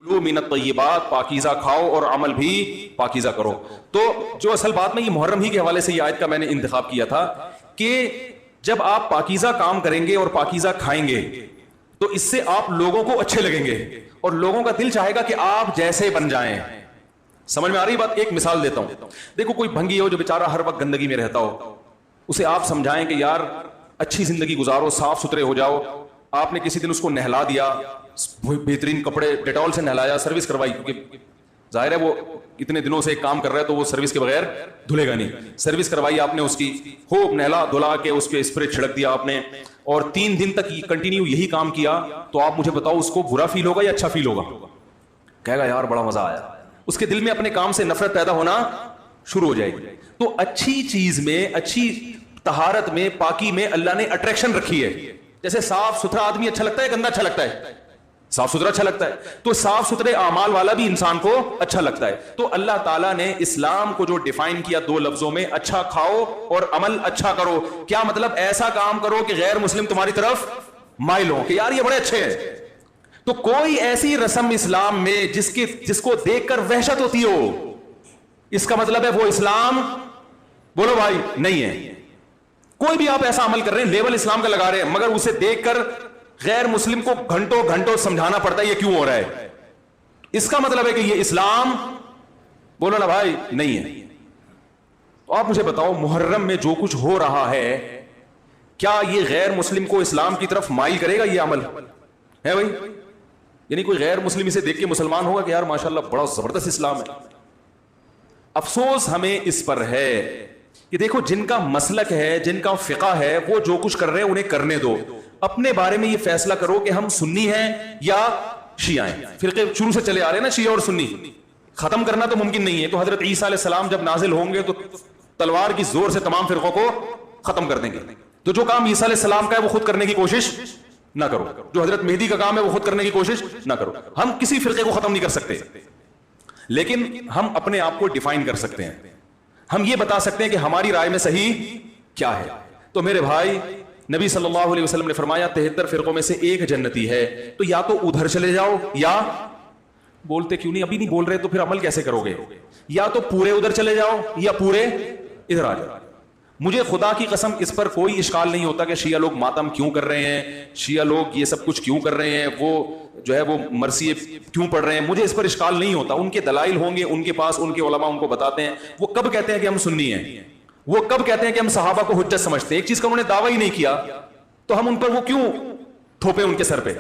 کلوا من الطیبات، پاکیزہ کھاؤ اور عمل بھی پاکیزہ کرو. تو جو اصل بات میں یہ محرم ہی کے حوالے سے یہ آیت کا میں نے انتخاب کیا تھا کہ جب آپ پاکیزہ کام کریں گے اور پاکیزہ کھائیں گے تو اس سے آپ لوگوں کو اچھے لگیں گے اور لوگوں کا دل چاہے گا کہ آپ جیسے بن جائیں. سمجھ میں آ رہی بات؟ ایک مثال دیتا ہوں. دیکھو کوئی بھنگی ہو جو بیچارہ ہر وقت گندگی میں رہتا ہو، اسے آپ سمجھائیں کہ یار اچھی زندگی گزارو، صاف ستھرے ہو جاؤ. آپ نے کسی دن اس کو نہلا دیا، بہترین کپڑے ڈیٹول سے نہلایا، سروس کروائی، کیونکہ ظاہر ہے وہ اتنے دنوں سے ایک کام کر رہا ہے تو وہ سروس کے بغیر دھلے گا نہیں. سروس کروائی آپ نے اس کی، خوب نہلا دھلا کے اس کے اسپرے چھڑک دیا آپ نے، اور 3 دن تک کنٹینیو یہی کام کیا، تو آپ مجھے بتاؤ اس کو برا فیل ہوگا یا اچھا فیل ہوگا؟ کہے گا یار بڑا مزہ آیا. اس کے دل میں اپنے کام سے نفرت پیدا ہونا شروع ہو جائے گی. تو اچھی چیز میں، اچھی طہارت میں، پاکی میں اللہ نے اٹریکشن رکھی ہے. جیسے صاف ستھرا آدمی اچھا لگتا ہے، گندا اچھا لگتا ہے؟ صاف ستھرا اچھا لگتا ہے. تو صاف ستھرے اعمال والا بھی انسان کو اچھا لگتا ہے. تو اللہ تعالیٰ نے اسلام کو جو ڈیفائن کیا 2 لفظوں میں، اچھا کھاؤ اور عمل اچھا کرو. کیا مطلب؟ ایسا کام کرو کہ غیر مسلم تمہاری طرف مائل ہو کہ یار یہ بڑے اچھے ہیں. تو کوئی ایسی رسم اسلام میں جس کو دیکھ کر وحشت ہوتی ہو، اس کا مطلب ہے وہ اسلام، بولو بھائی، نہیں ہے. کوئی بھی آپ ایسا عمل کر رہے ہیں، لیبل اسلام کا لگا رہے ہیں، مگر اسے دیکھ کر غیر مسلم کو گھنٹوں گھنٹوں سمجھانا پڑتا ہے یہ کیوں ہو رہا ہے، اس کا مطلب ہے کہ یہ اسلام، بولو نا بھائی، نہیں ہے. تو آپ مجھے بتاؤ محرم میں جو کچھ ہو رہا ہے، کیا یہ غیر مسلم کو اسلام کی طرف مائل کرے گا؟ یہ عمل ہے بھائی؟ یعنی کوئی غیر مسلم اسے دیکھ کے مسلمان ہوگا کہ یار ماشاءاللہ بڑا زبردست اسلام ہے؟ افسوس ہمیں اس پر ہے کہ دیکھو جن کا مسلک ہے، جن کا فقہ ہے، وہ جو کچھ کر رہے ہیں انہیں کرنے دو. اپنے بارے میں یہ فیصلہ کرو کہ ہم سنی ہیں یا شیعہ ہیں. فرقے شروع سے چلے آ رہے ہیں نا، شیعہ اور سنی، ختم کرنا تو ممکن نہیں ہے. تو حضرت عیسیٰ علیہ السلام جب نازل ہوں گے تو تلوار کی زور سے تمام فرقوں کو ختم کر دیں گے. تو جو کام عیسیٰ علیہ السلام کا ہے وہ خود کرنے کی کوشش نہ کرو، جو حضرت مہدی کا کام ہے وہ خود کرنے کی کوشش نہ کرو. ہم کسی فرقے کو ختم نہیں کر سکتے، لیکن ہم اپنے آپ کو ڈیفائن کر سکتے ہیں. ہم یہ بتا سکتے ہیں کہ ہماری رائے میں صحیح کیا ہے. تو میرے بھائی، نبی صلی اللہ علیہ وسلم نے فرمایا 73 فرقوں میں سے ایک جنتی ہے. تو یا تو ادھر چلے جاؤ، یا بولتے کیوں نہیں؟ ابھی نہیں بول رہے تو پھر عمل کیسے کرو گے؟ یا تو پورے ادھر چلے جاؤ یا پورے ادھر آ جاؤ. مجھے خدا کی قسم اس پر کوئی اشکال نہیں ہوتا کہ شیعہ لوگ ماتم کیوں کر رہے ہیں، شیعہ لوگ یہ سب کچھ کیوں کر رہے ہیں، وہ جو ہے وہ مرثیے کیوں پڑھ رہے ہیں. مجھے اس پر اشکال نہیں ہوتا. ان کے دلائل ہوں گے ان کے پاس، ان کے علماء ان کو بتاتے ہیں. وہ کب کہتے ہیں کہ ہم سنی ہیں؟ وہ کب کہتے ہیں کہ ہم صحابہ کو حجت سمجھتے ہیں؟ ایک چیز کا انہوں نے دعویٰ ہی نہیں کیا تو ہم ان پر وہ کیوں تھوپے ان کے سر پہ؟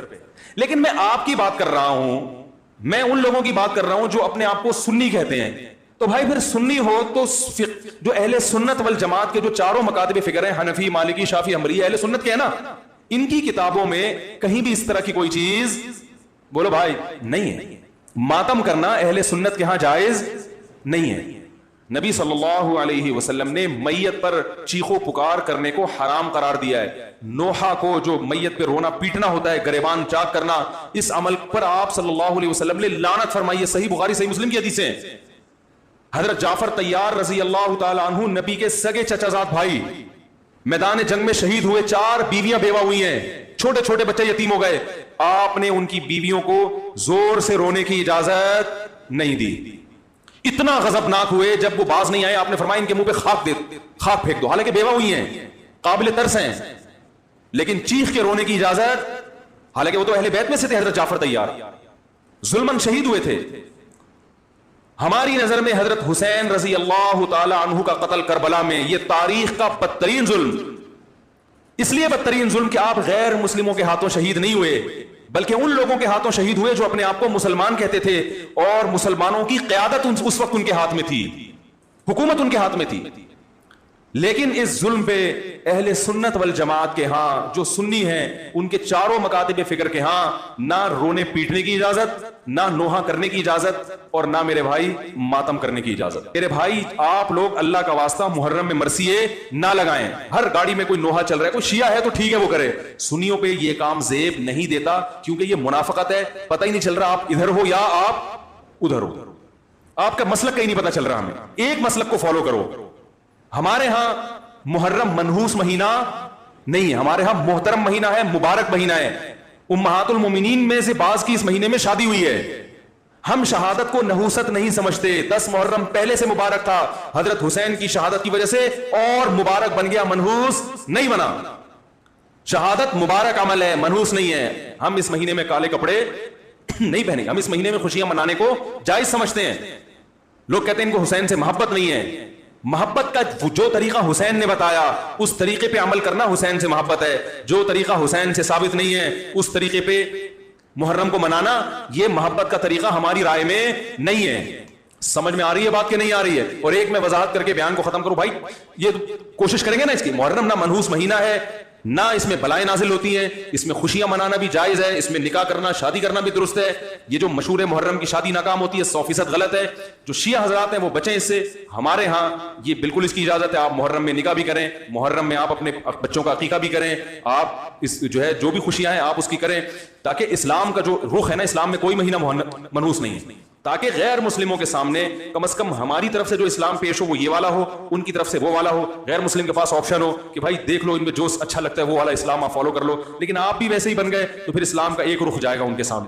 لیکن میں آپ کی بات کر رہا ہوں، میں ان لوگوں کی بات کر رہا ہوں جو اپنے آپ کو سنی کہتے ہیں. تو بھائی پھر سنی ہو تو جو اہل سنت والجماعت کے جو چاروں مکاتب فکر ہیں، حنفی، مالکی، شافعی، حنبلی، اہل سنت کے ہیں نا، ان کی کتابوں میں کہیں بھی اس طرح کی کوئی چیز، بولو بھائی، نہیں ہے. ماتم کرنا اہل سنت کے ہاں جائز نہیں ہے. نبی صلی اللہ علیہ وسلم نے میت پر چیخو پکار کرنے کو حرام قرار دیا ہے. نوحہ کو جو میت پہ رونا پیٹنا ہوتا ہے، گریبان چاک کرنا، اس عمل پر آپ صلی اللہ علیہ وسلم نے لعنت فرمائی ہے. صحیح بخاری صحیح مسلم کی حدیثیں ہیں. حضرت جعفر طیار رضی اللہ تعالی عنہ، نبی کے سگے چچا زاد بھائی، میدان جنگ میں شہید ہوئے. 4 بیویاں بیوہ ہوئی ہیں، چھوٹے چھوٹے بچے یتیم ہو گئے. آپ نے ان کی بیویوں کو زور سے رونے کی اجازت نہیں دی. اتنا غضبناک ہوئے جب وہ باز نہیں آئے، آپ نے فرمایا ان کے منہ پہ خاک پھینک دو. حالانکہ بیوہ ہوئی ہیں، قابل ترس ہیں، لیکن چیخ کے رونے کی اجازت، حالانکہ وہ تو اہل بیت میں سے تھے. حضرت جعفر طیار ظلماً شہید ہوئے تھے. ہماری نظر میں حضرت حسین رضی اللہ تعالی عنہ کا قتل کربلا میں یہ تاریخ کا بدترین ظلم، اس لیے بدترین ظلم کہ آپ غیر مسلموں کے ہاتھوں شہید نہیں ہوئے، بلکہ ان لوگوں کے ہاتھوں شہید ہوئے جو اپنے آپ کو مسلمان کہتے تھے، اور مسلمانوں کی قیادت اس وقت ان کے ہاتھ میں تھی، حکومت ان کے ہاتھ میں تھی. لیکن اس ظلم پہ اہل سنت والجماعت کے ہاں جو سنی ہیں، ان کے چاروں مکاتب فکر کے ہاں نہ رونے پیٹنے کی اجازت، نہ نوحہ کرنے کی اجازت، اور نہ میرے بھائی ماتم کرنے کی اجازت. میرے بھائی آپ لوگ اللہ کا واسطہ محرم میں مرثیے نہ لگائیں. ہر گاڑی میں کوئی نوحہ چل رہا ہے، کوئی شیعہ ہے تو ٹھیک ہے وہ کرے. سنیوں پہ یہ کام زیب نہیں دیتا، کیونکہ یہ منافقت ہے. پتہ ہی نہیں چل رہا آپ ادھر ہو یا آپ ادھر ہو. آپ کا مسلک کہیں نہیں پتا چل رہا. ہمیں ایک مسلک کو فالو کرو. ہمارے ہاں محرم منحوس مہینہ نہیں ہے، ہمارے ہاں محترم مہینہ ہے، مبارک مہینہ ہے. امہات المومنین میں سے بعض کی اس مہینے میں شادی ہوئی ہے. ہم شہادت کو نحوست نہیں سمجھتے. 10 محرم پہلے سے مبارک تھا, حضرت حسین کی شہادت کی وجہ سے اور مبارک بن گیا, منحوس نہیں بنا. شہادت مبارک عمل ہے, منحوس نہیں ہے. ہم اس مہینے میں کالے کپڑے نہیں پہنیں گے, ہم اس مہینے میں خوشیاں منانے کو جائز سمجھتے ہیں. لوگ کہتے ہیں ان کو حسین سے محبت نہیں ہے. محبت کا جو طریقہ حسین نے بتایا اس طریقے پہ عمل کرنا حسین سے محبت ہے. جو طریقہ حسین سے ثابت نہیں ہے اس طریقے پہ محرم کو منانا یہ محبت کا طریقہ ہماری رائے میں نہیں ہے. سمجھ میں آ رہی ہے بات کہ نہیں آ رہی ہے؟ اور ایک میں وضاحت کر کے بیان کو ختم کروں. بھائی یہ کوشش کریں گے نا اس کی, محرم نہ منحوس مہینہ ہے, نہ اس میں بلائیں نازل ہوتی ہیں, اس میں خوشیاں منانا بھی جائز ہے, اس میں نکاح کرنا شادی کرنا بھی درست ہے. یہ جو مشہور ہے محرم کی شادی ناکام ہوتی ہے 100% غلط ہے. جو شیعہ حضرات ہیں وہ بچیں اس سے. ہمارے ہاں یہ بالکل اس کی اجازت ہے, آپ محرم میں نکاح بھی کریں, محرم میں آپ اپنے بچوں کا عقیقہ بھی کریں, آپ اس جو ہے جو بھی خوشیاں ہیں آپ اس کی کریں, تاکہ اسلام کا جو رخ ہے نا, اسلام میں کوئی مہینہ منحوس نہیں ہے, تاکہ غیر مسلموں کے سامنے کم از کم ہماری طرف سے جو اسلام پیش ہو وہ یہ والا ہو, ان کی طرف سے وہ والا ہو. غیر مسلم کے پاس آپشن ہو کہ بھائی دیکھ لو ان میں جو اچھا لگتا ہے وہ والا اسلام آپ فالو کر لو, لیکن آپ بھی ویسے ہی بن گئے تو پھر اسلام کا ایک رخ جائے گا ان کے سامنے.